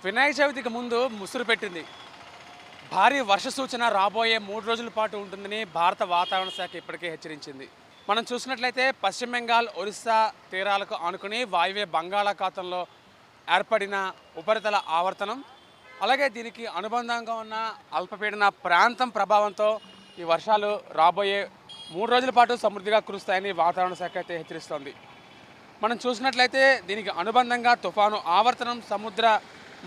వినాయక చవితికి ముందు ముసురు పెట్టింది. భారీ వర్ష సూచన రాబోయే 3 రోజుల పాటు ఉంటుందని భారత వాతావరణ శాఖ ఇప్పటికే హెచ్చరించింది. మనం చూసినట్లయితే పశ్చిమ బెంగాల్, ఒరిస్సా తీరాలకు ఆనుకుని వాయువ్య బంగాళాఖాతంలో ఏర్పడిన ఉపరితల ఆవర్తనం, అలాగే దీనికి అనుబంధంగా ఉన్న అల్పపీడన ప్రాంతం ప్రభావంతో ఈ వర్షాలు రాబోయే 3 రోజుల పాటు సమృద్ధిగా కురుస్తాయని వాతావరణ శాఖ అయితే హెచ్చరిస్తోంది. మనం చూసినట్లయితే దీనికి అనుబంధంగా తుఫాను ఆవర్తనం సముద్ర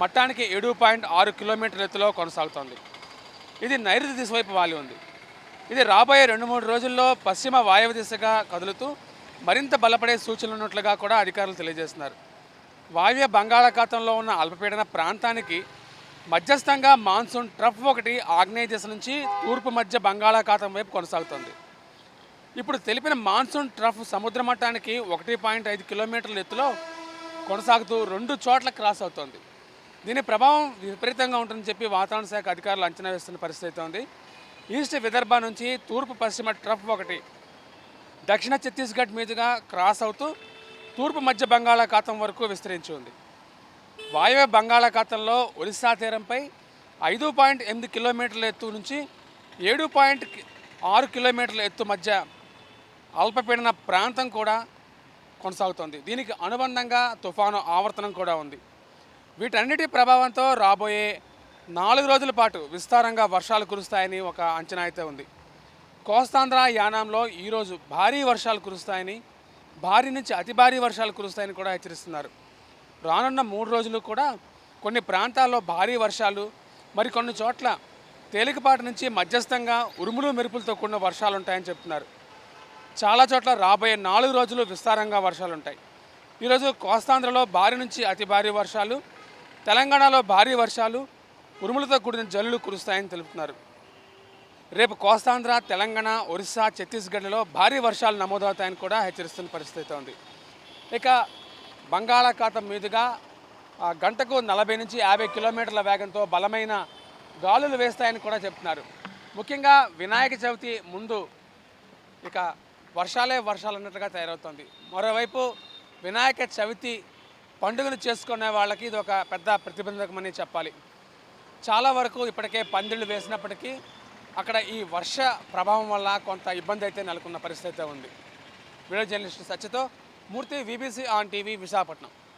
మట్టానికి 7.6 కిలోమీటర్ల ఎత్తులో కొనసాగుతోంది. ఇది నైరుతి దిశ వైపు వాలి ఉంది. ఇది రాబోయే 2-3 రోజుల్లో పశ్చిమ వాయువ్య దిశగా కదులుతూ మరింత బలపడే సూచనలు ఉన్నట్లుగా కూడా అధికారులు తెలియజేస్తున్నారు. వాయువ్య బంగాళాఖాతంలో ఉన్న అల్పపీడన ప్రాంతానికి మధ్యస్థంగా మాన్సూన్ ట్రఫ్ ఒకటి ఆగ్నేయ దిశ నుంచి తూర్పు మధ్య బంగాళాఖాతం వైపు కొనసాగుతోంది. ఇప్పుడు తెలిపిన మాన్సూన్ ట్రఫ్ సముద్ర మట్టానికి 1.5 కిలోమీటర్ల ఎత్తులో కొనసాగుతూ 2 చోట్ల క్రాస్ అవుతోంది. దీని ప్రభావం విపరీతంగా ఉంటుందని చెప్పి వాతావరణ శాఖ అధికారులు అంచనా వేస్తున్న పరిస్థితి ఉంది. ఈస్ట్ విదర్భ నుంచి తూర్పు పశ్చిమ ట్రఫ్ ఒకటి దక్షిణ ఛత్తీస్గఢ్ మీదుగా క్రాస్ అవుతూ తూర్పు మధ్య బంగాళాఖాతం వరకు విస్తరించి ఉంది. వాయువ్య బంగాళాఖాతంలో ఒరిస్సా తీరంపై 5.8 కిలోమీటర్ల ఎత్తు నుంచి 7.6 కిలోమీటర్ల ఎత్తు మధ్య అల్పపీడన ప్రాంతం కూడా కొనసాగుతోంది. దీనికి అనుబంధంగా తుఫాను ఆవర్తనం కూడా ఉంది. వీటన్నిటి ప్రభావంతో రాబోయే 4 రోజుల పాటు విస్తారంగా వర్షాలు కురుస్తాయని ఒక అంచనా అయితే ఉంది. కోస్తాంధ్ర యానాంలో ఈరోజు భారీ వర్షాలు కురుస్తాయని, భారీ నుంచి అతి భారీ వర్షాలు కురుస్తాయని కూడా హెచ్చరిస్తున్నారు. రానున్న 3 రోజులు కూడా కొన్ని ప్రాంతాల్లో భారీ వర్షాలు, మరికొన్ని చోట్ల తేలికపాటి నుంచి మధ్యస్థంగా ఉరుములు మెరుపులతో కూడిన వర్షాలు ఉంటాయని చెప్తున్నారు. చాలా చోట్ల రాబోయే 4 రోజులు విస్తారంగా వర్షాలు ఉంటాయి. ఈరోజు కోస్తాంధ్రలో భారీ నుంచి అతి భారీ వర్షాలు, తెలంగాణలో భారీ వర్షాలు, ఉరుములతో కూడిన జల్లులు కురుస్తాయని తెలుపుతున్నారు. రేపు కోస్తాంధ్ర, తెలంగాణ, ఒరిస్సా, ఛత్తీస్గఢ్లలో భారీ వర్షాలు నమోదవుతాయని కూడా హెచ్చరిస్తున్న పరిస్థితి ఉంది. ఇక బంగాళాఖాతం మీదుగా గంటకు 40 నుంచి 50 కిలోమీటర్ల వేగంతో బలమైన గాలులు వేస్తాయని కూడా చెప్తున్నారు. ముఖ్యంగా వినాయక చవితి ముందు ఇక వర్షాలే వర్షాలు అన్నట్లుగా తయారవుతుంది. మరోవైపు వినాయక చవితి పండుగను చేసుకునే వాళ్ళకి ఇది ఒక పెద్ద ప్రతిబంధకమని చెప్పాలి. చాలా వరకు ఇప్పటికే పందిళ్ళు వేసినప్పటికీ అక్కడ ఈ వర్ష ప్రభావం వల్ల కొంత ఇబ్బంది అయితే నెలకొన్న పరిస్థితి ఉంది. వీడియో జర్నలిస్ట్ సత్యతో Murthy, VBC on TV, Visakhapatnam.